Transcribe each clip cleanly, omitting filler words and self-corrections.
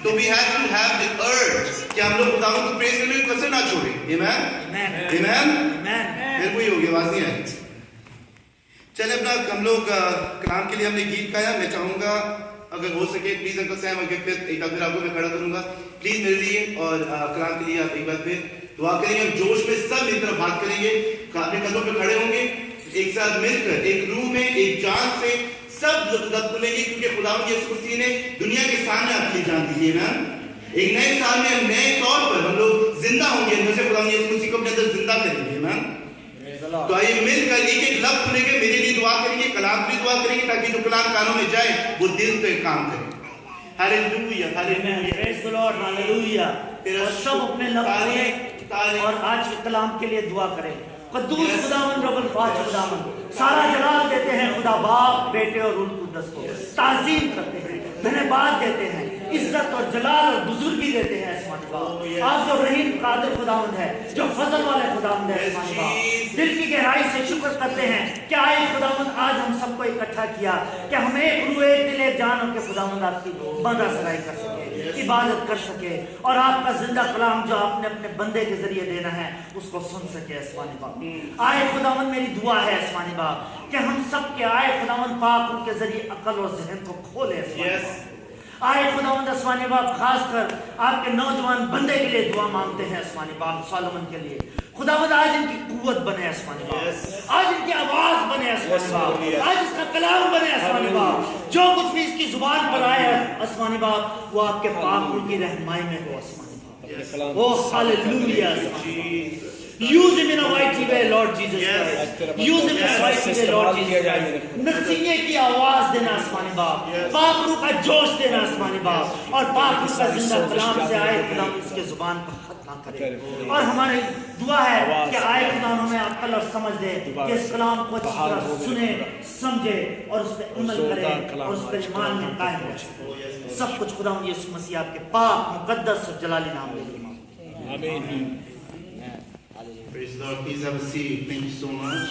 तो we have to have the urge कि हम लोग खुदावंद को प्रेज करने को कैसे ना छोड़ें। आमेन आमेन। फिर वही हो गया, आवाज नहीं आई। चले अपना हम लोग कलाम के लिए हमने गीत गाया। मैं चाहूंगा अगर हो सके प्लीज अंकल सैम अगर फिर एक बार आपको मैं खड़ा करूंगा प्लीज मेरे लिए, और कलाम के लिए आप एक बार फिर दुआ करेंगे। हम जोश में सब एक तरफ बात करेंगे, अपने कदमों पे खड़े होंगे, एक साथ मिलकर एक रूम में एक जान से सब लफ्ज़ बोलेंगे, क्योंकि खुदावंद यीशु मसीह ने दुनिया के सामने आपकी जान दी है ना। एक नए साल में नए तौर पर हम लोग जिंदा होंगे, अंदर से खुदावंद यीशु मसीह को अपने अंदर जिंदा करेंगे ना। तो आइए मिलकर एक एक लफ्ज़ सुनेंगे, मेरे लिए दुआ करेंगे, कलाम की दुआ करेंगे, ताकि जो कलाम कानों में जाए वो दिल पे काम करे। Hallelujah hallelujah praise the Lord hallelujah. और सब अपने लफ्ज़ और आज के कलाम के लिए दुआ करें। कद्दूस खुदावंद रब्बुल फाज खुदावंद सारा जलाल देते हैं खुदा बाप बेटे और रूह कुद्दस को, ताज़ीम करते हैं, धन्यवाद देते हैं, इज्जत और जलाल और बुजुर्गी देते हैं आसमानी बाप। आप जो रहीम कादिर खुदावंद है, जो फजल वाले खुदावंद है आसमानी बाप, दिल की गहराई से शुक्र करते हैं कि आए खुदावंद आज हम सबको इकट्ठा किया कि हम एक रूह एक दिल एक जान होकर खुदावंद आपकी बंदा सराई कर सके, इबादत कर सके, और आपका जिंदा कलाम जो आपने अपने बंदे के जरिए देना है उसको सुन सके आसमानी बाप। आए खुदावंद मेरी दुआ है आसमानी बाप कि हम सब के आए खुदावंद पाक उनके जरिए अकल और जहन को खोले। आए खुदावंद आसमानी बाप खासकर आपके नौजवान बंदे के लिए दुआ मांगते हैं आसमानी बाप, सोलोमन के लिए खुदावंद आज इनकी कुव्वत बने आसमानी बाप, आज इनकी आवाज बने आसमानी बाप, आज इसका कलाम बने आसमानी बाप, जो कुछ भी इसकी जुबान पर आए आसमानी बाप वो आपके पाक की रहनुमाई में हो आसमानी बाप। ओ hallelujah. Use him in a mighty way, Lord Jesus Christ. Use him in a mighty way, Lord Jesus Christ. नरसिंगे की आवाज देना आसमानी बाप, पाक रूह का जोश देना आसमानी बाप, और पाक रूह का जिंदा कलाम से आए खुदा उसके जुबान पर खत ना करे। और हमारी दुआ है कि आए खुदा हमें अक्ल और समझ दे कि इस कलाम को अच्छी तरह सुने, समझे और उस पर अमल करे और उस पर ईमान में कायम रहे। सब कुछ खुदा यीशु मसीह आपके पाक मुकद्दस और जलाली नाम में। आमीन। Praise the Lord. Please have a seat. Thank you so much.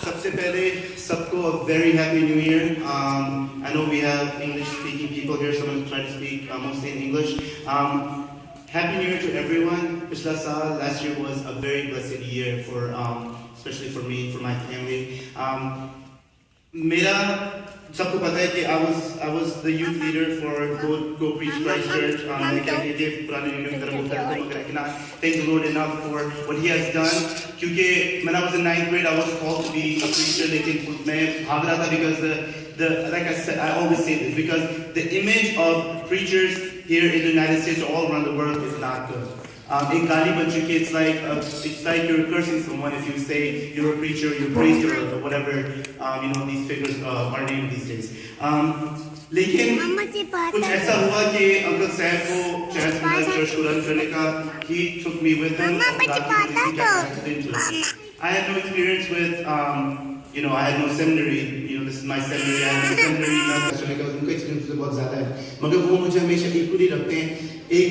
सबसे पहले सबको a very happy new year. I know we have English speaking people here, so I'm going to try to speak mostly in English. Happy New Year to everyone. पिछला साल last year was a very blessed year for especially for me, for my family. मेरा सबको पता है कि I was the youth leader for Go Preach Christ Church. मैं कहते थे पुराने वीडियो की तरह बोलता था, मगर I cannot thank the Lord enough for what He has done. क्योंकि when I was in 9th grade I was called to be a preacher, लेकिन मैं भाग रहा था because the like I said, I always say this, because the image of preachers here in the United States or all around the world is not good. In गाली बन चुकी, it's like you're cursing someone if you say you're a preacher, you're praised or whatever these figures are named these days. लेकिन कुछ ऐसा हुआ कि uncle Sam को church को रन करने का he took me with him. I had no experience with I had no seminary. This is my seminary. I had no seminary. उनका experience बहुत ज़्यादा है, मगर वो मुझे हमेशा equally रखते हैं। एक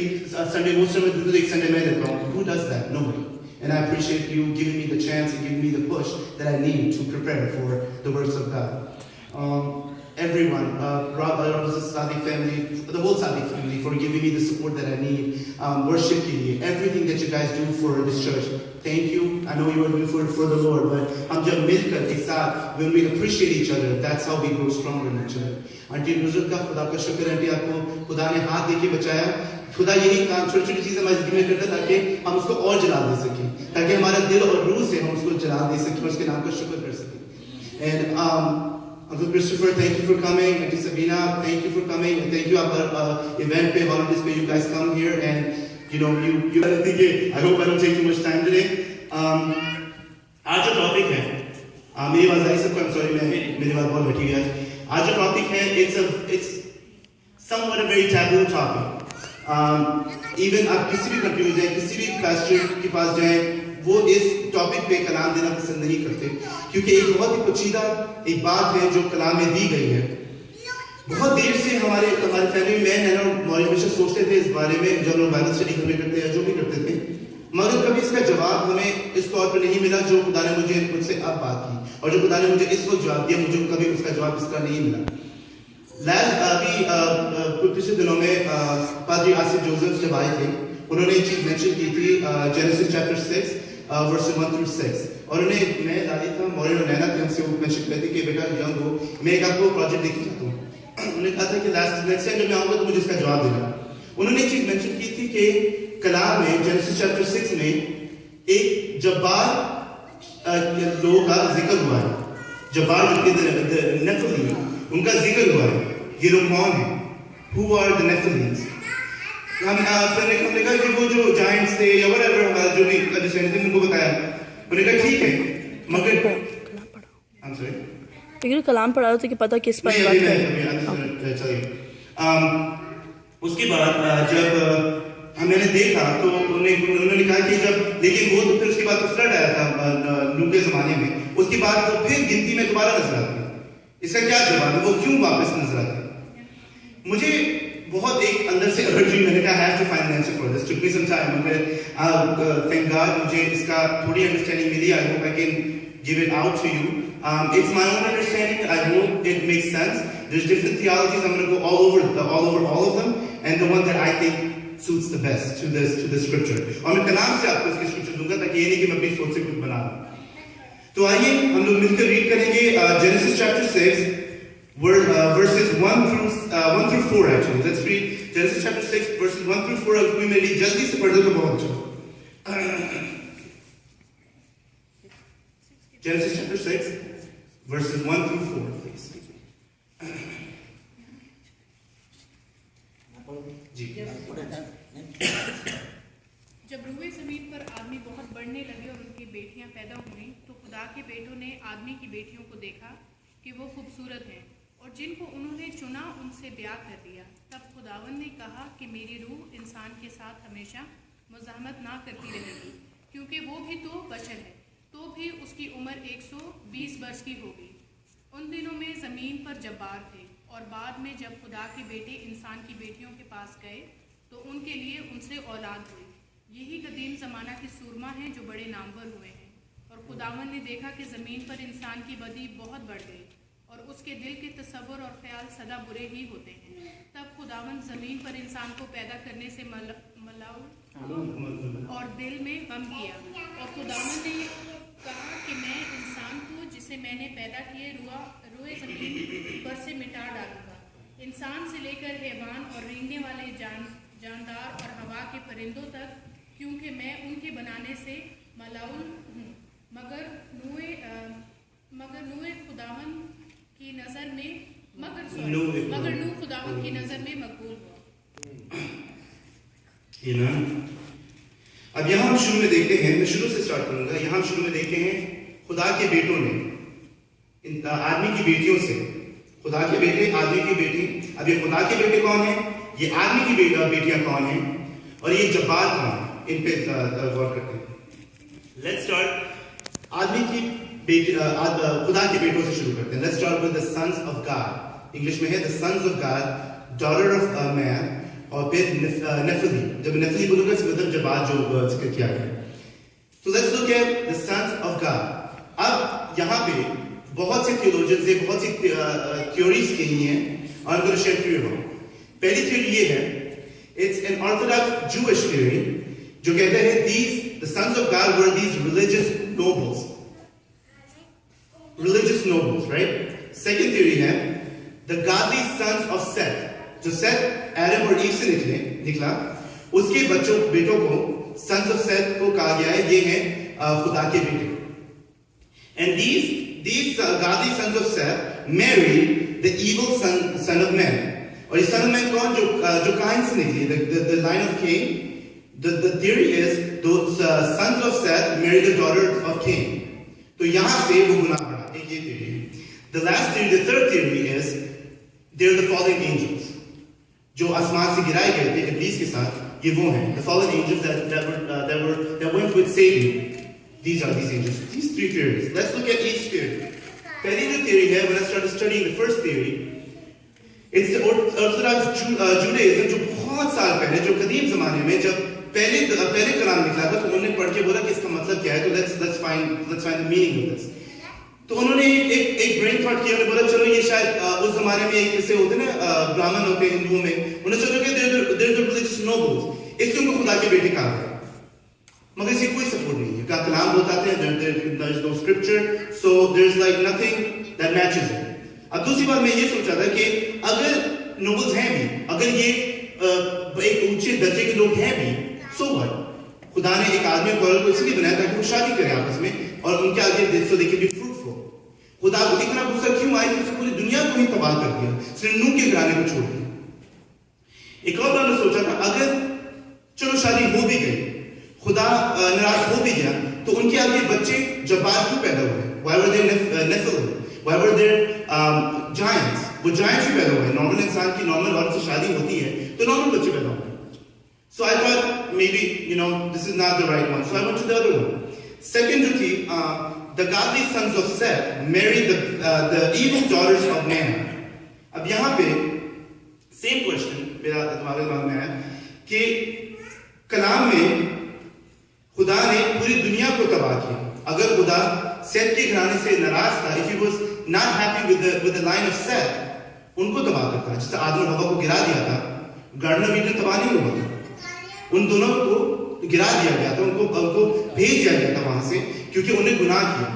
संडे वो समय देते तो एक संडे मैं देता हूँ। Who does that? Nobody. And I appreciate you giving me the chance and giving me the push that I need to prepare for the works of God. Everyone, the Sadiq family, the whole Sadiq family, for giving me the support that I need. Worship के लिए, everything that you guys do for this church. Thank you. I know you are doing for the Lord, but हम जब मिलकर एक साथ, when we appreciate each other, that's how we grow stronger in each other. Aunty Nusrat का खुदा का शुक्र है, आंटी आपको खुदा ने हाथ देके बचाया। खुदा यही काम छोटी छोटी चीजें हमारी जिंदगी में करता है ताकि हम उसको और जला दे सकें, ताकि हमारा दिल और रूह से हम उसको जला दे सकें और उसके नाम का शुक्र कर सकें। And Uncle Christopher, thank you for coming. Auntie Sabina, thank you for coming. And thank you our event पे holidays पे you guys come here and you I hope I don't take too much time today. आज जो topic है, मेरी आवाज आई सबको? I'm sorry, मेरी आवाज बहुत बैठी हुई है। आज जो टॉपिक है, it's somewhat a very taboo topic. Even आप किसी भी कंट्री में जाए, किसी भी पास्टर के पास जाए, वो इस टॉपिक पे कलाम देना पसंद नहीं करते, क्योंकि एक बहुत ही पेचीदा एक बात है जो कलाम में दी गई है। बहुत देर से हमारे फैमिली में नैना और मौली हमेशा सोचते थे इस बारे में, जब लोग बाइबल स्टडी करने करते हैं जो भी करते थे, मगर कभी इसका जवाब हमें इस तौर पर नहीं मिला जो खुदा ने मुझसे अब बात की, और जो खुदा ने मुझे इस वक्त जवाब दिया, मुझे कभी उसका जवाब इसका नहीं मिला। अभी पिछले दिनों में पादरी आसिफ जोसेफ जब आए थे, उन्होंने एक चीज मेंशन की थी, जेनेसिस चैप्टर 6 वर्स 1 through 6। और उन्हें मैं दादी था मॉरिन और नैना थे, हमसे वो मेंशन करते कि बेटा यंग हो, मैं एक आपको प्रोजेक्ट देखी चाहता हूँ। उन्होंने कहा था कि नेक्स्ट टाइम जब मैं आऊँगा तो मुझे इसका जवाब देना। उन्होंने एक चीज मेंशन की थी कि कलाम में जेनेसिस चैप्टर 6 में एक जब्बार लोगों का जिक्र हुआ है। जब्बार नेफिलीम, उनका जिक्र हुआ है। ये लोग कौन है? Who are the Nephilims? हमने कहा कि वो जो जायंट्स थे या whatever, हमारा जो भी अंडरस्टैंडिंग थी उनको बताया। उन्होंने कहा ठीक है, मगर I'm sorry, लेकिन कलाम पढ़ा तो कि पता किस पर बात कर। उसके बाद जब हमने देखा तो उन्होंने कहा कि जब, लेकिन वो तो फिर उसके बाद फ्लड आया था नूह के ज़माने में, उसके बाद तो फिर गिनती में दोबारा नजर आती है। इसका क्या जवाब है? वो क्यों वापस नजर आती है? मुझे बहुत एक अंदर से अर्जिंग, मैंने कहा I have to find an answer for this, took me some time, मगर thank God मुझे इसका थोड़ी अंडरस्टैंडिंग मिली। I hope I can give it out to you. It's my own understanding. I hope it makes sense. There's different theologies. I'm going to go all over all of them, and the one that I think suits the best to this scripture. और मैं कलाम से आपको इसकी scripture दूंगा ताकि ये नहीं कि मैं अपनी सोच से कुछ बना लूं। तो आइए हम लोग मिलकर रीड करेंगे Genesis chapter 6 verses 1 through 4 actually. Let's read Genesis chapter 6 verses 1 through 4. अगर कोई मेरी जल्दी से पढ़ दे तो बहुत अच्छा। Genesis chapter 6 verses 1 through 4, please. जब रुए जमीन पर आदमी बहुत बढ़ने लगे और उनकी बेटियां पैदा हुईं, तो खुदा के बेटों ने आदमी की बेटियों को देखा कि वो खूबसूरत हैं, और जिनको उन्होंने चुना उनसे ब्याह कर दिया। तब खुदावन ने कहा कि मेरी रूह इंसान के साथ हमेशा मुज़ाहमत ना करती रहेगी, क्योंकि वो भी तो बशर है। तो भी उसकी उम्र 120 वर्ष की होगी। उन दिनों में ज़मीन पर जब्बार थे, और बाद में जब खुदा के बेटे इंसान की बेटियों के पास गए तो उनके लिए उनसे औलाद हुई। यही कदीम ज़माना के सूरमा हैं जो बड़े नामवर हुए हैं। और खुदावन ने देखा कि ज़मीन पर इंसान की बदी बहुत बढ़ गई, और उसके दिल के तसव्वुर और ख्याल सदा बुरे ही होते हैं। तब खुदावन ज़मीन पर इंसान को पैदा करने से मलाउल और दिल में गम किया। और खुदावन ने कहा कि मैं इंसान को जिसे मैंने पैदा किए रुए ज़मीन पर से मिटा डालूंगा, इंसान से लेकर हैवान और रेंगने वाले जानदार और हवा के परिंदों तक, क्योंकि मैं उनके बनाने से मलाउल हूँ। मगर नूह खुदावन की नज़र में नूह खुदावन की नज़र में मकबूल हुआ। अब यहाँ हम शुरू में देखते हैं, मैं शुरू से स्टार्ट करूंगा। यहाँ हम शुरू में देखते हैं खुदा के बेटों ने आदमी की बेटियों से, खुदा के बेटे आदमी की बेटी। अब ये खुदा के बेटे कौन है, ये आदमी की बेटियां कौन है, और ये जब्बार कौन है, इन पे गौर करते हैं। लेट्स स्टार्ट आदमी की बेटी, खुदा के बेटों से शुरू करते हैं। Let's start with the sons of God. English में है the sons of God, daughter of man, और फिर नेफिली। जब नेफिली बोलूंगा इसका मतलब जब्बार जो जिक्र किया गया। So let's look at the sons of God. अब यहाँ पे बहुत से theologians ने बहुत सी theories कही हैं, और I'm going to share three of them. पहली theory ये है, it's an orthodox Jewish theory, जो कहते हैं the sons of God were these religious nobles. Religious nobles, right? Second theory है, the godly sons of Seth. जो Seth Adam और ewe से निकला, उसके बेटों को सन्स ऑफ सेथ को कहा गया है, ये हैं खुदा के बेटे। And these godly sons of Seth married the evil son of man. और ये son of man कौन, जो काइन से निकली, the line of Cain. The theory is those sons of Seth married the daughter of Cain. तो यहाँ से वो गुनाह बढ़ा, एक ये theory। The last theory, the third theory is they're the fallen angels. जो आसमान से गिराए गए थे इब्लीस के साथ, ये वो हैं, the fallen angels that went with Satan. These are these angels. These three theories. Let's look at each theory. पहली जो theory है, when I started studying the first theory, it's the Orthodox Judaism, जो बहुत साल पहले, जो कदीम ज़माने में जब पहले कलाम निकला था, तो उन्होंने पढ़ के बोला कि इसका मतलब क्या है। तो let's find the meaning of this. तो उन्होंने एक ब्रेन थॉट किया, उन्होंने बोला चलो ये शायद उस जमाने में एक किस्से होते ना, ब्राह्मण होते हैं हिंदुओं में, उन्होंने सोचा कि they're the religious richest nobles, इससे उनको खुदा के बेटे कहा गया। मगर इसे कोई सपोर्ट नहीं है। का कलाम बताते हैं there is no scripture, so there's like nothing that matches it. अब दूसरी बात मैं ये सोचा था कि अगर नोबल्स हैं भी, अगर ये एक ऊंचे दर्जे के लोग हैं भी, so what? खुदा ने एक आदमी और औरत को इसलिए बनाया ताकि वो शादी करें आपस में और उनके आगे so they can be fruitful. खुदा को इतना गुस्सा क्यों आया कि उसने पूरी दुनिया को ही तबाह कर दिया, सिर्फ नूह के घराने को छोड़ दिया। एक और बार मैं सोचा था अगर चलो शादी हो भी गई, खुदा नाराज हो भी गया, तो उनके आगे बच्चे जब्बार क्यों पैदा हुए? Why were they Nephilim? Why were there giants? वो giants भी पैदा हुए। नॉर्मल इंसान की नॉर्मल औरत से शादी होती है तो नॉर्मल बच्चे पैदा होते हैं। So I thought maybe this is not the right one. So I went to the other one. Second जो थी the godly sons of Seth married the evil daughters of man. अब यहाँ पे same question मेरा तुम्हारे दिमाग में है कि कलाम में खुदा ने पूरी दुनिया को तबाह किया। अगर खुदा सेथ के घराने से नाराज था, if he was not happy with the line of Seth, उनको तबाह करता। जिससे आदम और हवा को गिरा दिया था, गार्डन ऑफ ईडन तबाह नहीं हुआ था, उन दोनों को गिरा दिया गया था, उनको भेज दिया गया था वहां से, क्योंकि उन्हें गुनाह किया।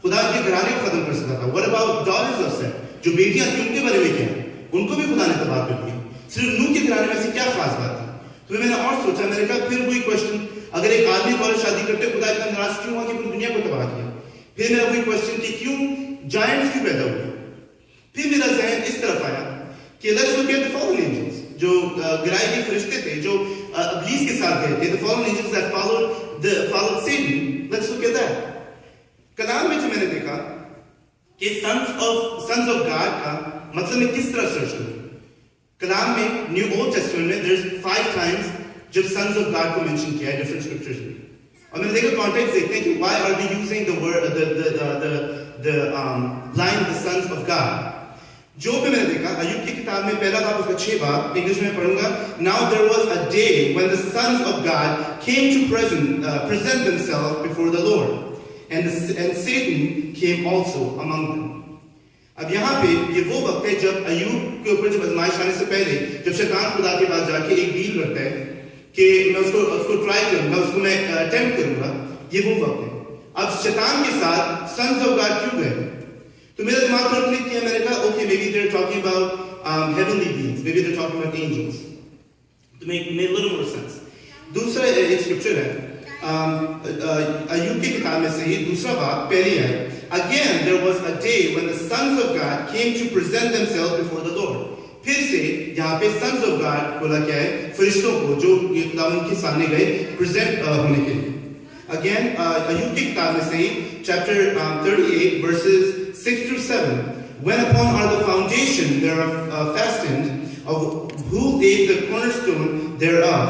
खुदा के घराने को खत्म कर सकता था। What about daughters of Seth? जो बेटियां थी उनके बारे में क्या? उनको भी खुदा ने तबाह कर दिया। सिर्फ नूह के घराने में से क्या खास बात थी? तो मैंने और सोचा, मैंने कहा फिर वही क्वेश्चन, अगर एक आदमी और शादी करते खुदा इतना नाराज क्यों हुआ कि पूरी दुनिया को तबाह किया? फिर मेरा वही क्वेश्चन कि क्यों जायंट्स क्यों पैदा हुए? फिर मेरा ज़हन इस तरफ आया कि let's look at the fallen angels, जो गिराए गए फरिश्ते थे, जो इब्लीस के साथ गए थे, the fallen angels that followed Satan. Let's look at that. कलाम में जो मैंने देखा कि sons of God का मतलब मैं किस तरह सर्च करूं? कलाम में न्यू ओल्ड टेस्टामेंट में there's 5 times जब sons of God को मेंशन किया है डिफरेंट स्क्रिप्चर्स में। और मैंने देखा कॉन्टेक्स्ट देखते हैं कि why are they using the word the line the sons of God? जो भी मैंने देखा अय्यूब की किताब में पहला बाब उसका 6 बाब इंग्लिश में पढ़ूंगा। Now there was a day when the sons of God came to present themselves before the Lord, and Satan came also among them. अब यहाँ पे ये वो वक्त है जब अय्यूब के ऊपर जब आजमाइश आने से पहले जब शैतान खुदा के पास जाके एक डील करता है कि मैं उसको ट्राई करूंगा, उसको मैं अटेम्प्ट करूंगा, ये वो वक्त है। अब शैतान के साथ सन्स ऑफ गॉड क्यों गए? तो मेरा दिमाग थोड़ा क्लिक किया, मैंने कहा okay maybe they are talking about heavenly beings, maybe they are talking about angels, तो मेक लिटिल मोर सेंस। दूसरा एक स्क्रिप्चर है अय्यूब की किताब में से ही दूसरा बाब पहली है, again there was a day when the sons of God came to present themselves before the Lord. फिर से यहाँ पे sons of God बोला क्या है? फरिश्तों को जो खुदावंद के सामने गए प्रेजेंट होने के लिए। Again अय्यूब की किताब में से ही chapter 38 verses 6 through 7, when upon are the foundation thereof fastened, of who laid the cornerstone thereof,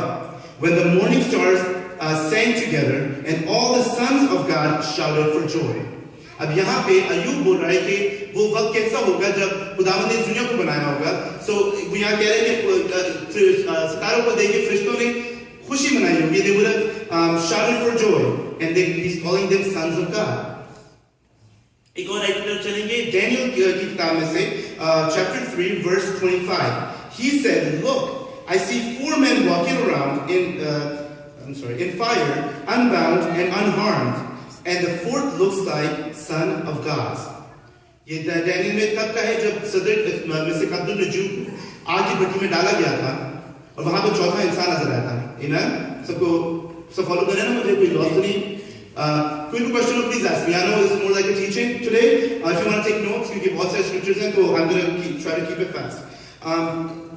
when the morning stars sang together, and all the sons of God shouted for joy. अब यहाँ पे अय्यूब बोल रहा है कि वो वक्त कैसा होगा जब खुदावंद ने इस दुनिया को बनाया होगा। सो वो यहाँ कह रहे हैं कि सितारों को देख के फरिश्तों ने खुशी मनाई होगी, they would have shouted for joy, and he's calling them sons of God. एक और आयत चलेंगे डैनियल की किताब में से chapter 3 verse 25. He said, look, I see 4 men walking around in fire, unbound and unharmed, and the 4th looks like son of God. ये Daniel में तब का है जब सदर मिस्र अब्दुल नजूब आग की भट्टी में डाला गया था और वहां पर चौथा इंसान नजर आया था। Amen? सब फॉलो कर रहे हैं ना? मुझे कोई लॉस तो नहीं? Quick question, please ask me. I know it's more like a teaching today. If you want to take notes, क्योंकि बहुत सारे scriptures हैं, तो I'm going to try to keep it fast.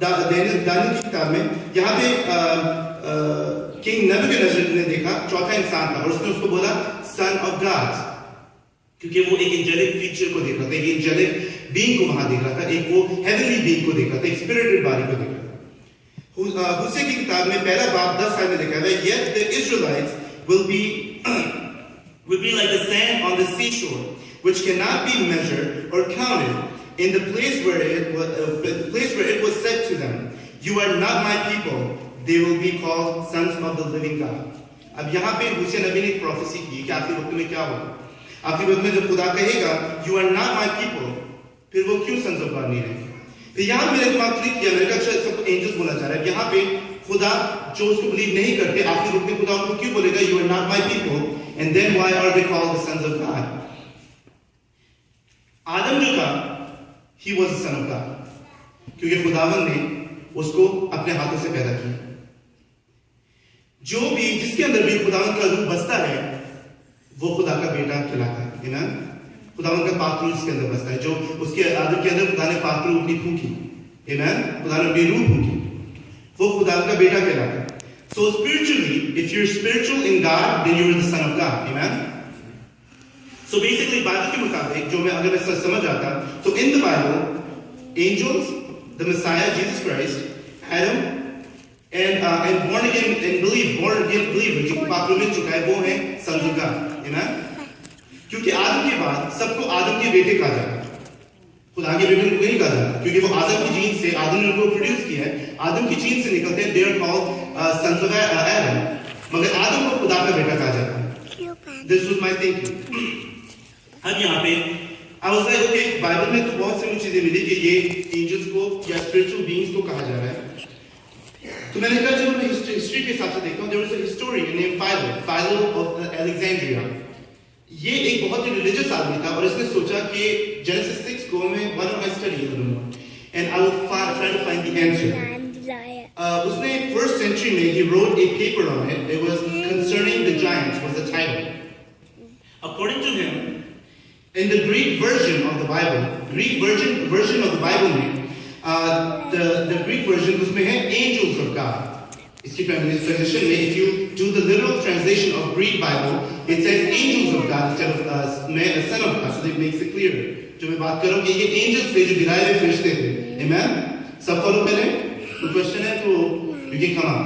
Daniel की किताब में यहाँ पे किंग नेबुकदनेस्सर ने देखा चौथा इंसान था और उसने उसको बोला सन ऑफ गॉड, क्योंकि वो एक एंजेलिक फीचर को देख रहा था, एक एंजेलिक बीइंग को वहां देख रहा था, एक वो हेवनली बीइंग को देख रहा था, एक स्पिरिटेड बॉडी को देख रहा था। हुसे की किताब में पहला बाब 10 आयत में लिखा है, yet the Israelites will be like the sand on the seashore, which cannot be measured or counted, in the place where it was said to them, you are not my people, they will be called sons of the living God. अब यहाँ पे हुसे नबी ने एक prophecy की कि आखिरी वक्त में क्या होगा। आखिरी वक्त में जब खुदा कहेगा you are not my people, फिर वो क्यों sons of God नहीं रहेंगे? फिर यहाँ मेरे दिमाग क्लिक किया, मैंने कहा अच्छा सबको एंजल्स बोला बोला जा रहा है। यहाँ पे खुदा जो उसको बिलीव नहीं करते आखिर रुक में खुदा उनको क्यों बोलेगा you are not my people, and then why are they called the sons of God? आदम जो था he was the son of God, क्योंकि खुदावन ने उसको अपने हाथों से पैदा किया। जो भी जिसके अंदर भी खुदावन का रूह बसता है वो खुदा का बेटा कहलाता है। ना खुदावन का पाक रूह जिसके अंदर बसता है, जो उसके आदम के अंदर खुदा ने पाक रूह अपनी फूंकी, खुदा ने अपनी रूह फूंकी, वो खुदा का बेटा कहलाता है। So spiritually, if you're spiritual in God, then you're the son of God. Amen. So basically, Bible के मुताबिक जो मैं अगर मैं समझ आता, so in the Bible, angels, the Messiah, Jesus Christ, Adam, and born again believer जो पाक रूह मिल चुका है वो है sons of God. Amen. क्योंकि आदम के बाद सबको आदम के बेटे कहा जाता है, खुदा के बेटे को नहीं कहा जाता, क्योंकि वो आदम की जीन से आदम ने उनको प्रोड्यूस किया है, आदम की जीन से निकलते हैं, they are called sons of Adam, मगर आदम को खुदा का बेटा कहा जाता है। This was my thinking. अब यहाँ पे I was like, okay, Bible में तो बहुत सी चीजें मिली कि ये एंजल्स को या स्पिरिचुअल बीइंग्स को कहा जा रहा है। तो मैंने कहा जब मैं हिस्ट्री के हिसाब से देखता हूँ, there was a historian named Philo of Alexandria. ये एक बहुत ही रिलीजियस आदमी था और इसने सोचा कि जेनेसिस 6 को मैं why don't I study it and I will try to find the answer. उसने first century में he wrote a paper on it. It was concerning the giants was the title. According to him, in the Greek version of the Bible, version of the Bible में the Greek version उसमें है angels of God. इसकी translation में if you do the literal translation of Greek Bible, it says angels of God instead of man, the son of God, so it makes it clear. जो मैं बात कर रहा हूँ कि ये angels थे जो गिराए हुए फरिश्ते थे, amen? सब फॉलो करें? कोई क्वेश्चन है तो you can come up.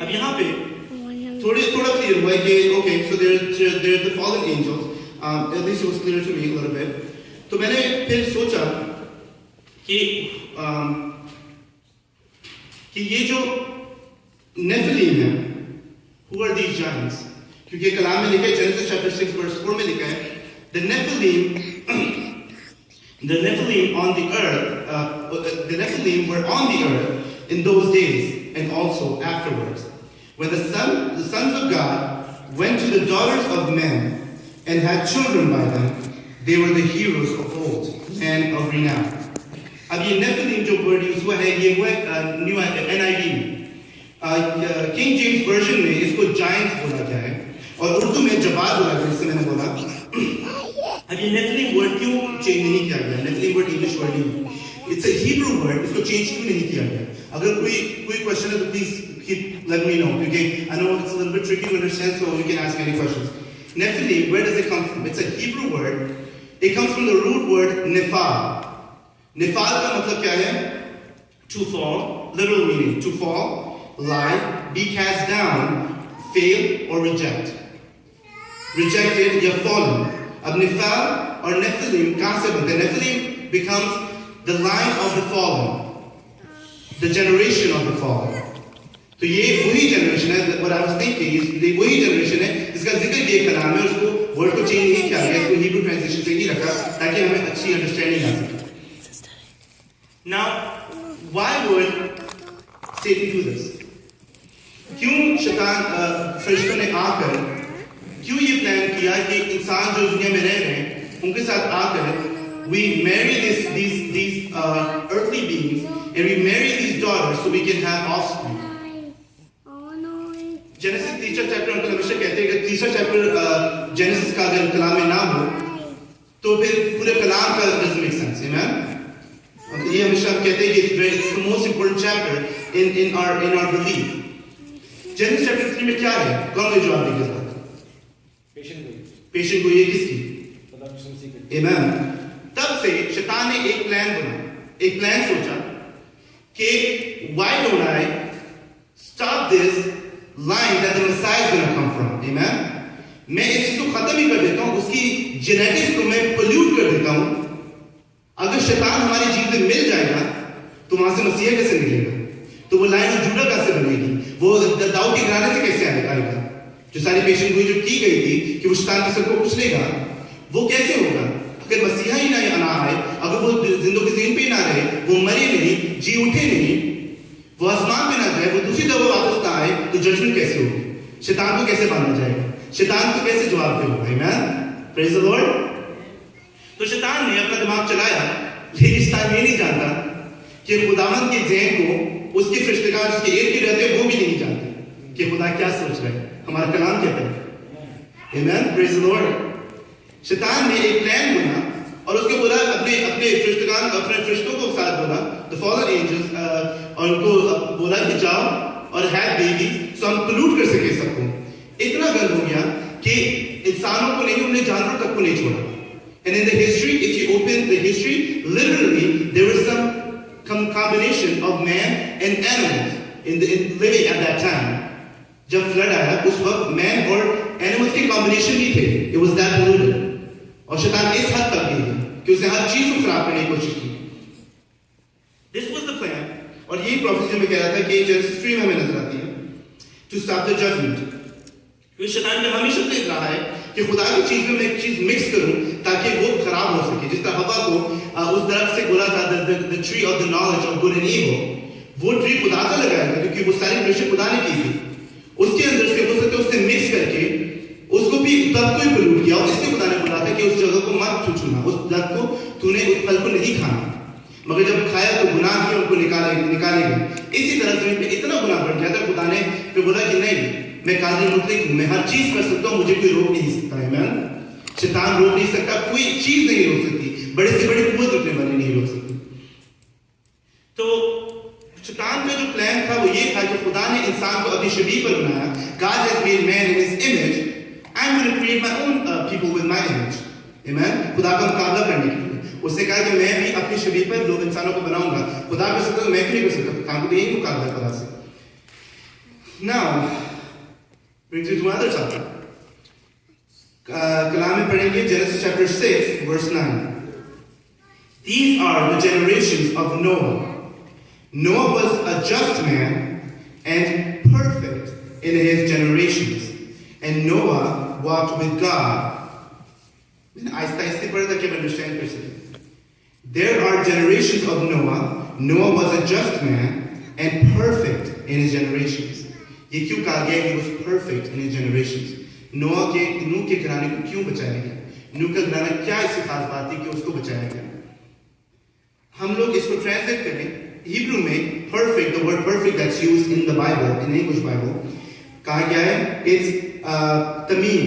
अब यहाँ पे थोड़ा clear हुआ है कि okay, so they're the fallen angels. At least it was clear to me a little bit. तो मैंने फिर सोचा कि ये जो नेफिलीम है, who are these giants? क्योंकि कलाम में लिखा है Genesis chapter 6 verse 4 में लिखा है the Nephilim on the earth, the Nephilim were on the earth in those days and also afterwards. When the sons of God went to the daughters of men and had children by them, they were the heroes of old, men of renown. अब ये Nephilim जो word use हुआ है ये हुआ new NIV में, king James version में इसको जायंट्स बोला गया है और उर्दू में जबाद बोला गया, जिससे मैंने बोला। अब ये नेफिलीम वर्ड क्यों चेंज नहीं किया गया? नेफिलीम वर्ड इंग्लिश वर्ड नहीं है, इट्स अ हिब्रू वर्ड, इसको चेंज क्यों नहीं किया गया? अगर कोई क्वेश्चन है तो please let me know, okay? I know it's a little bit tricky to understand, so you can ask any questions. Nephilim, where does it come from? It's a Hebrew word. It comes from the root word nefal. Nefal का मतलब क्या है? To fall, literal meaning, to fall, lie, be cast down, fail or reject. Rejected या fallen. अब nefal और nephilim कहाँ से बनते हैं? Nephilim becomes the line of the fallen, the generation of the fallen. तो ये वही जनरेशन है, what I was thinking is ये वही जनरेशन है जिसका जिक्र ये कलाम में, उसको वर्ड को चेंज नहीं किया गया, इसको हिब्रू ट्रांसलेशन से ही रखा ताकि हमें अच्छी अंडरस्टैंडिंग आ सके. Now, why would Satan do this? क्यों शैतान फरिश्तों ने आकर क्यों ये प्लान किया कि इंसान जो दुनिया में रह रहे हैं उनके साथ आकर we marry these earthly beings and we marry these daughters so we can have offspring. Genesis तीसरा चैप्टर अंकल हमेशा कहते हैं कि तीसरा चैप्टर जेनेसिस का अगर कलाम में ना हो तो फिर पूरे कलाम का doesn't make sense, amen? ये हमेशा हम कहते हैं कि it's the most important chapter in our belief. Genesis chapter 3 में क्या है? कौन मुझे जवाब देगा इस बात का? पेशेंट को ये किसकी? amen? तब से शैतान ने एक प्लान सोचा कि why don't I stop this line that the Messiah is going to come from, amen? मैं इस चीज को खत्म ही कर देता हूं, उसकी जेनेटिक्स को मैं पोल्यूट कर देता हूं. अगर शैतान हमारी जीव में मिल जाएगा तो वहां से मसीहा कैसे मिलेगा? तो वो लाइन जुड़ा कैसे बनेगी? वो दाऊद के घराने से कैसे आएगा? जो सारी पेशेंट हुई जो की गई थी कि वो शैतान की सबको कुछ लेगा, वो कैसे होगा? अगर मसीहा ही ना आए, अगर वो जिंदगी ज़मीन पे ना रहे, वो मरे नहीं, जी उठे नहीं, वो आसमान पे ना जाए, वो दूसरी दफा वापस ना आए, तो जजमेंट कैसे होगी? शैतान को कैसे बांधा जाएगा? शैतान को कैसे जवाब देगा? आमीन, प्रेज द लॉर्ड। तो शैतान ने अपना दिमाग चलाया, लेकिन शैतान ये नहीं जानता कि खुदावंद के ज़हन को उसके फरिश्तेगार उसके इर्द गिर्द रहते हैं, वो भी नहीं जानते कि खुदा क्या सोच रहा है। हमारा कलाम कहता है, आमीन, प्रेज द लॉर्ड। शैतान ने एक प्लान बना और उसके बोला अपने अपने फरिश्तों को साथ बोला, द फॉलन एंजल्स, और उनको बोला कि जाओ और हैव बेबी, सो हम पोल्यूट कर सके सबको। इतना गर्व हो गया कि इंसानों को नहीं, उन्होंने जानवरों तक को नहीं छोड़ा। And in the history, if you open the history, literally there was some combination of man and animals in living at that time. जब फ्लड आया उस वक्त मैन और एनिमल्स के कॉम्बिनेशन ही थे। It was that polluted. और शैतान इस हद तक गई कि उसने हर चीज को खराब करने की कोशिश की। This was the plan, और यही प्रोफेसी में कह रहा था कि जेनेसिस 3 में हमें नजर आती है, to stop the judgment। क्योंकि शैतान ने हमेशा से रहा है कि खुदा की चीज में मैं एक चीज मिक्स करूं ताकि वो खराब हो सके। जिस तरह हवा को उस दरख्त से बोला था the tree of the knowledge of good and evil, वो ट्री खुदा का लगाया था क्योंकि वो सारी क्रिएशन खुदा ने की थी। उसके अंदर से हो सकता है उसने मिक्स करके उसको भी तब को ही पोल्यूट किया, और इसलिए खुदा ने बोला था कि उस जगह को मत छूना, उस दरख्त को तूने उस फल को नहीं खाना। मगर जब खाया तो गुनाह किया, उनको निकालेंगे। इसी तरह जमीन पे इतना गुनाह बढ़ गया था, खुदा ने फिर बोला कि नहीं, मैं कादिर मुतलक हूं, मैं हर चीज कर सकता हूं, मुझे कोई रोक नहीं सकता है। मैं शैतान रोक नहीं सकता, कोई चीज नहीं रोक सकती, बड़े से बड़ी कुव्वत रखने वाली नहीं रोक सकती। तो शैतान का जो प्लान था वो ये था कि खुदा ने इंसान को अपनी शबीह पर बनाया। God has made man in his image. I'm going to create my own people with my image. Amen. खुदा का मुकाबला करने के लिए उसने कहा कि मैं भी अपनी शबीह पर लोग इंसानों को बनाऊंगा। खुदा कर सकता, मैं भी नहीं कर सकता, काम को यही मुकाबला खुदा से। Now brings you to another topic. कलाम में पढ़ेंगे Genesis chapter 6 verse 9. These are the generations of Noah. Noah was a just man and perfect in his generations, and Noah walked with God. आहिस्ते-आहिस्ते पढ़े ताकि हम understand कर सकें. There are generations of Noah. Noah was a just man and perfect in his generations. ये क्यों कहा गया कि was perfect in his generations? नूह के घराने को क्यों बचाया गया? नूह का घराना क्या ऐसी खास बात थी कि उसको बचाया गया? हम लोग इसको ट्रांसलेट करें हिब्रू में perfect, the word perfect that's used in the Bible, in English Bible, कहा गया है it's tamim.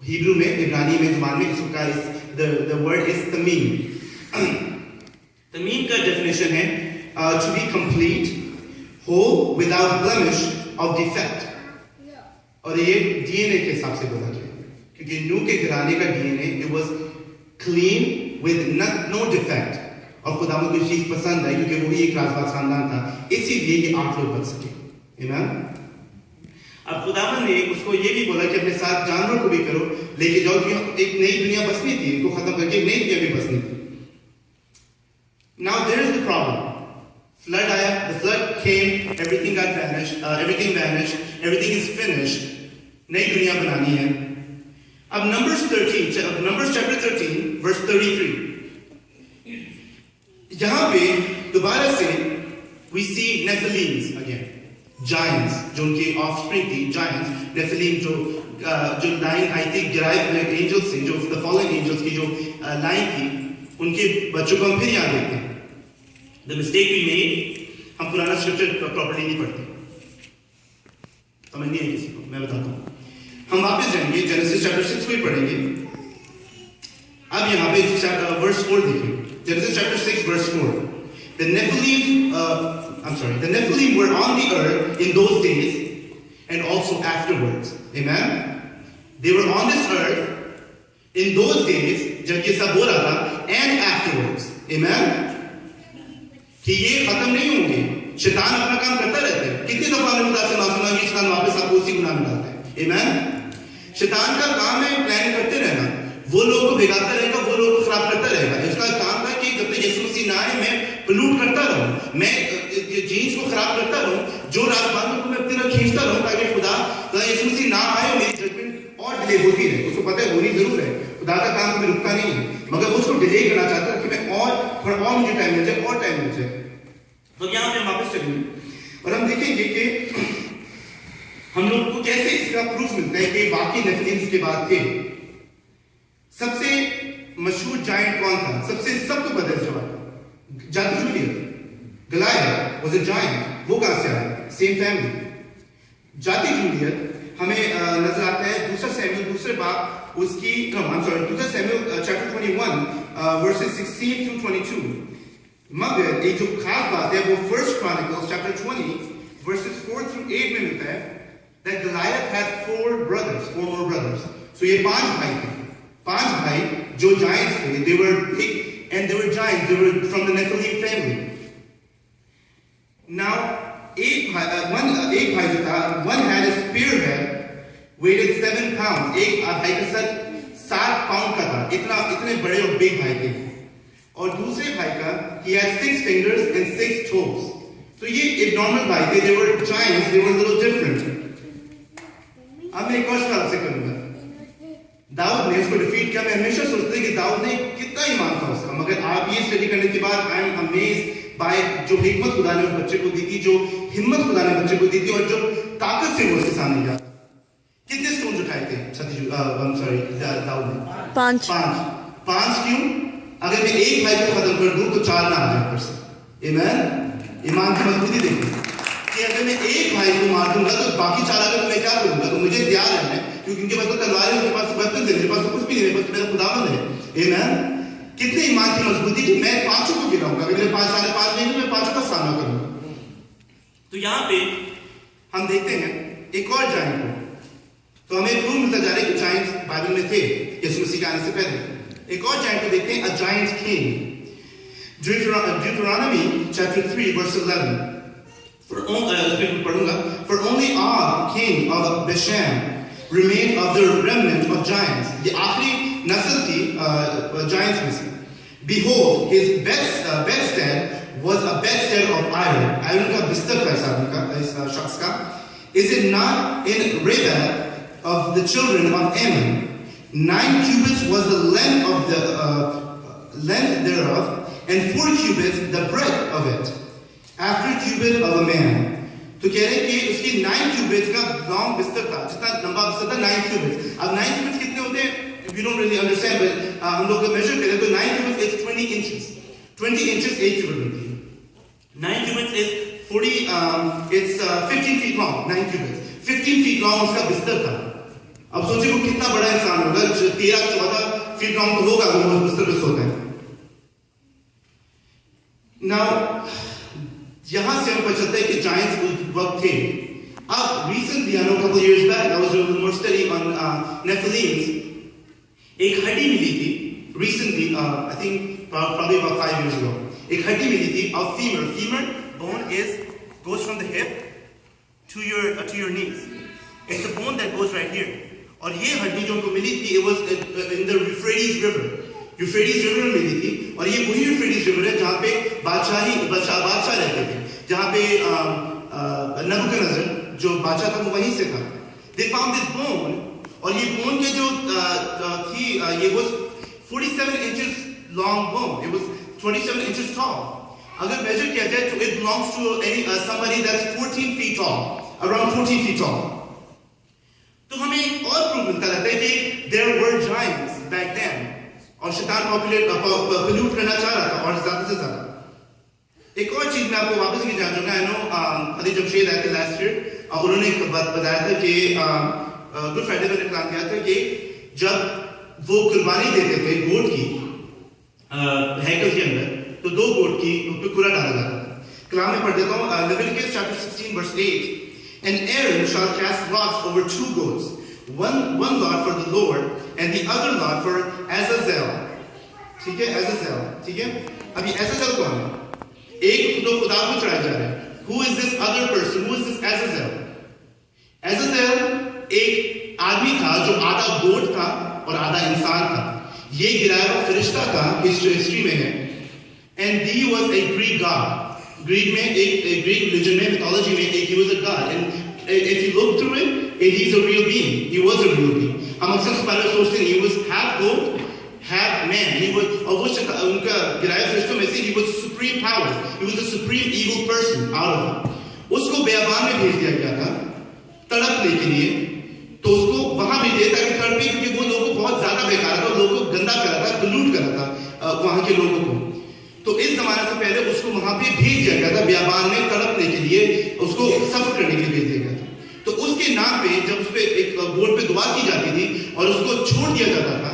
हिब्रू में, इब्रानी में, ज़बान में इसको कहा the word is tamim. tamim का definition है to be complete, whole, without blemish, of defect. और ये डीएनए के हिसाब से बोला गया क्योंकि नूह के घराने का DNA it was clean with no defect, और खुदा को कोई चीज पसंद आई क्योंकि वो ही एक राजपाट खानदान था, इसीलिए ये 8 लोग बच सके। आमीन। अब खुदावन ने उसको ये भी बोला कि अपने साथ जानवरों को भी करो, लेके जाओ कि एक नई दुनिया बसनी थी, इनको खत्म करके एक नई दुनिया भी बसनी थी। Now there is the problem. Flood आया, the flood came, everything got vanished, everything vanished, everything is finished. नई दुनिया बनानी है। अब Numbers chapter 13 verse 33, यहाँ पे दोबारा से we see Nephilims again, giants, जो उनकी offspring थी, giants, Nephilim जो लाइन आई थी गिराए हुए angels से, जो the fallen angels की जो लाइन थी, उनके बच्चों को हम फिर याद देखते हैं। The mistake we made, हम पुराना स्क्रिप्चर प्रॉपर्ली नहीं पढ़ते, समझ नहीं है किसी को, मैं बताता हूँ। हम वापस जाएंगे जेनेसिस चैप्टर 6 को ही पढ़ेंगे। अब यहाँ पे वर्स 4 देखिए, genesis chapter 6 verse 4. The Nephilim were on the earth in those days and also afterwards. Amen. They were on this earth in those days जब ये सब हो रहा था, and afterwards. Amen. कि ये खत्म नहीं होंगे, शैतान अपना काम करता रहता है। कितनी दफा हमने खुदा से माफी मांगी, शैतान वापस आपको उसी गुनाह में डालता है। आमीन। शैतान का काम है प्लान करते रहना, वो लोग को बिगाड़ता रहेगा, वो लोग को खराब करता रहेगा। इसका काम था कि जब तक यीशु मसीह ना आए मैं पोल्यूट करता रहूं, मैं जीन्स को खराब करता रहूं, जो राजमार्गों को मैं अपनी तरफ खींचता रहूं ताकि खुदा यीशु मसीह ना आए और मेरी जजमेंट और डिले होती रहे। उसको पता है होनी जरूर है, खुदा का काम कभी रुकता नहीं है, मगर वो उसको डिले करना चाहता है कि मैं और थोड़ा और मुझे टाइम मिल जाए, और टाइम मिल जाए। तो यहाँ पे वापस चलेंगे और हम देखेंगे कि हम लोग को कैसे इसका प्रूफ मिलता है कि बाकी नेफिलिम्स के बाद थे। सबसे मशहूर जायंट कौन था? सबको पता है जवाब, जाती जूलियत। गलायत वाज अ जायंट, वो कहां से आया? Same family. जाती जूलियत हमें नजर आता है दूसरा सैमुएल दूसरे बाब उसकी दूसरा सैमुएल चैप्टर 21 वर्सेस 16 थ्रू 22। मगर एक जो खास बात है वो first chronicles chapter 20 versus 4 through 8 में मिलता है that Goliath had four more brothers. So ये 5 भाई थे, 5 भाई जो giants थे, they were big and they were giants, they were from the Nephilim family. Now एक भाई जो था, one had a spearhead weighted 7 pounds. एक भाई का सर 7 पाउंड का था, इतने बड़े और बिग भाई थे। और दूसरे भाई का he had 6 fingers and 6 toes. So ये एक नॉर्मल भाई थे, they were giants, they were a little different. अब मैं एक और सवाल आपसे करूंगा, दाऊद ने इसको डिफीट किया। मैं हमेशा सोचता हूं कि दाऊद ने कितना ईमान था उसका, मगर आप ये स्टडी करने के बाद आई एम अमेज्ड बाय जो हिम्मत खुदा ने उस बच्चे को दी थी, जो हिम्मत खुदा ने बच्चे को दी थी और जो ताकत से वो उसके सामने गया। कितने स्टोन्स उठाए थे दाऊद ने? 5 क्यों? अगर मैं एक भाई को खत्म कर दूं तो 4 ना आ जाए पर से। आमीन। ईमान की मजबूती देखिए कि अगर मैं एक भाई को मार दूंगा तो बाकी 4 आगे मैं क्या करूंगा? तो मुझे तैयार रहना है, क्योंकि उनके पास तो तलवार है, उनके पास तो वेपन्स है, मेरे पास तो कुछ भी नहीं, मेरे पास मेरा खुदावंद है। आमीन। कितने ईमान की मजबूती कि मैं 5 को गिराऊंगा, अगर मेरे 5 साढ़े 5 नहीं तो मैं 5 का सामना करूंगा। तो यहाँ पे हम देखते हैं एक और जायंट को, तो हमें प्रूव मिलता जा रहा है कि जायंट्स बाइबल में थे यीशु मसीह के आने से पहले। एक और जायंट को देखते हैं, a giant king. Deuteronomy chapter 3 verse 11. For only Og, king of Bashan, remained of the remnant of giants. ये आखिरी नस्ल थी giants में से। Behold, his bedstead was a bedstead of iron. Iron का बिस्तर कैसा उनका इस शख्स का? Is it not in Reba of the children of Ammon? 9 cubits was the length of the length thereof, and 4 cubits the breadth of it. After cubit of a man. तो कह रहे कि उसकी 9 क्यूबिट्स का लॉन्ग बिस्तर था, जितना लंबा बिस्तर था 9 क्यूबिट्स। अब 9 क्यूबिट्स कितने होते हैं? We don't really understand, but हम लोग मेजर करें तो 9 cubits is 20 inches. 20 inches 1 cubit होती है। 9 cubits is 15 feet long. 9 cubits 15 feet long उसका बिस्तर था। अब सोचिए वो कितना बड़ा इंसान होगा, 13-14 फीट लॉन्ग तो होगा वो बिस्तर पे सोता है। Now यहां से हम पता चलता है कि जायंट्स उस वक्त थे। अब recently, I know a couple years back, I was doing more study on Nephilims. एक हड्डी मिली थी recently, I think probably about 5 years ago. एक हड्डी मिली थी of femur. Femur bone goes from the hip to your knees. It's a bone that goes right here. और ये हड्डी जो उनको मिली थी, it was in the Euphrates River. Euphrates river में मिली थी, और ये वही यूफ्रेटिस रिवर है जहाँ पे बादशाह रहते थे, जहाँ पे नबूकदनेस्सर जो बादशाह था वो वहीं से था। They found this bone, और ये बोन के जो थी ये was 47 inches long bone. It was 27 inches tall. अगर मेजर किया जाए तो it belongs to somebody that's 14 feet tall, around 14 feet tall. तो हमें एक और प्रूफ मिलता रहता है कि there were giants back then. और शैतान पोल्यूट करना चाह रहा था और ज्यादा से ज्यादा। एक और चीज मैं आपको वापस लेके जाना चाहूंगा। आई नो अली जमशेद आए थे लास्ट ईयर, उन्होंने एक बात बताया था कि गुड फ्राइडे में प्लान किया था कि जब वो कुर्बानी देते थे गोट की हैकल के अंदर, तो 2 गोट की पे कुरा डाला जाता था। कलाम में पढ़ देता हूँ, Leviticus chapter 16 verse 8, and Aaron shall cast lots over 2 goats, one lot for the Lord and the other lot for Azazel. ठीक है, Azazel, ठीक है। अभी Azazel कौन है? एक तो खुदा को चढ़ाया जा रहा है। Who is this other person? Who is this Azazel? Azazel एक आदमी था जो आधा गोट था और आधा इंसान था। ये गिराया हुआ फरिश्ता था, हिस्ट्री में है। And he was a Greek god. Greek में एक Greek religion में, mythology में he was a god. And if you look through it, he's a real being. He was a real being. हम अक्सर इस बारे में सोचते हैं, he was half goat, half man. He was, और वो उनका गिराया फरिश्तों में से he was supreme power. He was the supreme evil person out of them. उसको बेयाबान में भेज दिया गया था तड़पने के लिए, तो उसको वहां भेज दिया ताकि तड़पे, क्योंकि वो लोगों को बहुत ज्यादा बेकार था, लोगों को गंदा करा था, गलूट करा था वहां के लोगों को। तो इस जमाने से पहले उसको वहां पे भेज दिया गया था बेयाबान में तड़पने के लिए, उसको सफर करने के लिए भेज दिया गया था। तो उसके नाम पे जब उस पे एक बोर्ड पे दुआ की जाती थी और उसको छोड़ दिया जाता था,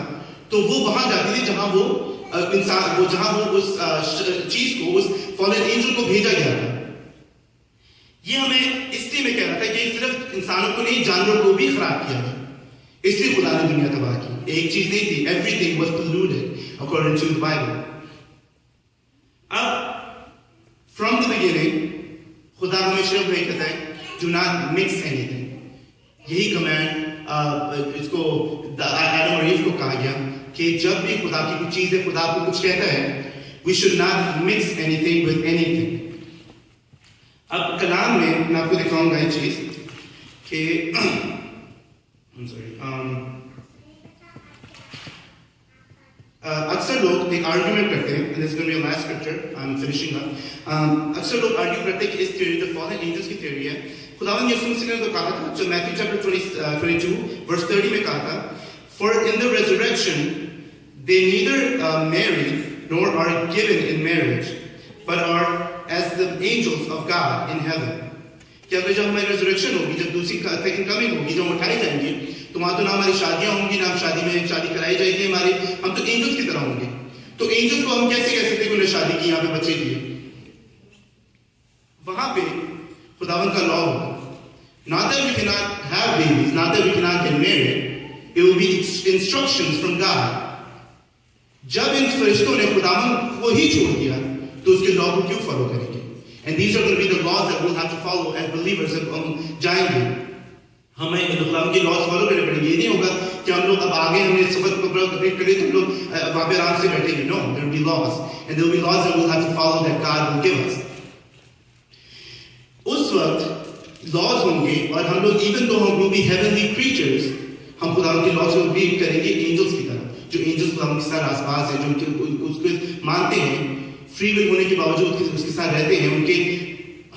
तो वो वहां जाती थी जहां वो इंसान, वो जहां वो उस चीज को, उस फॉलन एंजल को भेजा गया था। ये हमें इसलिए मैं कह रहा था कि सिर्फ इंसानों को नहीं, जानवरों को भी खराब किया है, इसलिए खुदा ने दुनिया तबाह की। एक चीज नहीं थी, everything was polluted according to the Bible. अब फ्रॉम द बिगिनिंग खुदा हमेशा वही कहता है, डू नॉट मिक्स एनीथिंग। यही कमांड इसको आदम और ईव को कहा गया कि जब भी खुदा की कुछ चीज है, खुदा आपको कुछ कहता है, we should not mix anything with anything. अब कलाम में मैं आपको दिखाऊंगा एक चीज कि अक्सर लोग एक आर्ग्यूमेंट करते हैं, this is going to be a last scripture, I am finishing up. अक्सर लोग आर्ग्यू करते हैं कि इस थ्योरी जो फॉलन एंजल्स की थ्योरी है, खुदावंद यीशु मसीह ने तो कहा था, जो मैथ्यू चैप्टर 22 वर्स 30 में कहा था, for in the resurrection they neither marry nor are given in marriage but are as the angels of God in heaven। कि अगर जब हमारी रिजरेक्शन होगी, जब दूसरी सेकंड कमिंग होगी, जब हम उठाए जाएंगे, तो वहां तो ना हमारी शादियां होंगी, ना हम शादी कराई जाएगी हमारी, हम तो एंजल्स की तरह होंगे। तो एंजल्स को हम कैसे कह सकते हैं कि उन्हें शादी की, यहाँ पे बच्चे किए? वहां पे खुदावन का लॉ होगा, not that we cannot have babies, not that we cannot get married, it will be instructions from God। जब इन फरिश्तों ने खुदावन को ही छोड़ दिया, तो उसके लॉ को क्यों फॉलो करेंगे? And these are going to be the laws that we'll have to follow as believers जब हम जाएंगे। हमें खुदावन के लॉज फॉलो करने पड़ेंगे। ये नहीं होगा कि हम लोग अब आगे हमने सबक को कंप्लीट करें तो हम लोग वहां पे आराम से बैठेंगे। No, there will be laws and there will be laws that we'll have to follow that God will give us। उस वक्त लॉज होंगे और हम लोग even though हम will be heavenly creatures, हम खुदावन के लॉज को भी करेंगे एंजल्स की तरह, जो एंजल्स खुदावन के साथ आसपास है, जो उनके उसको मानते हैं, फ्री विल होने के बावजूद उसके साथ रहते हैं, उनके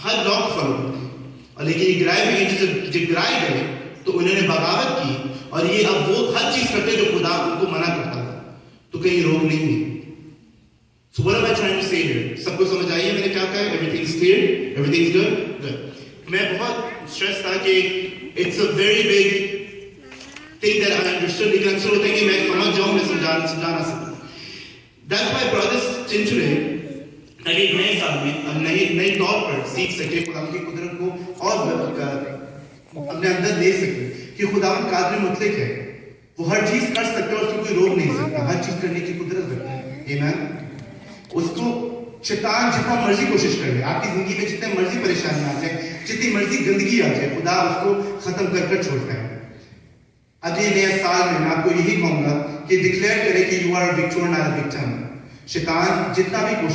हर लॉ को फॉलो करते हैं। और लेकिन ये गिराए हुए एंजल्स जब गिराए गए तो उन्होंने बगावत की, और ये अब वो हर चीज करते जो खुदा उनको मना करता था, तो कहीं रोक नहीं है। So what am I trying to say here? सबको समझ आई है मैंने क्या कहा? Everything is clear, everything is good, good। मैं बहुत स्ट्रेस था कि it's a very big thing that I understood, लेकिन अक्सर होता है कि मैं समझ जाऊं, मैं समझा ना सकूं। That's why brothers in today, ताकि एक नए साल में अब नए तौर पर सीख सके, खुदावन की कुदरत को और अपने अंदर ले सके कि खुदावन कादिर मुतलक है, वो हर चीज कर सकता है, उसको कोई रोक नहीं सकता, हर चीज करने की कुदरत रखता है। आमीन। उसको शैतान जितना मर्जी कोशिश कर ले, आपकी जिंदगी में जितने मर्जी परेशानी आ जाए, जितनी मर्जी गंदगी आ जाए, खुदा उसको खत्म कर छोड़ता है। अगले नए साल में मैं आपको यही कहूंगा कि डिक्लेयर करें कि you are a victor not a victim. शैतान जितना भी कोशिश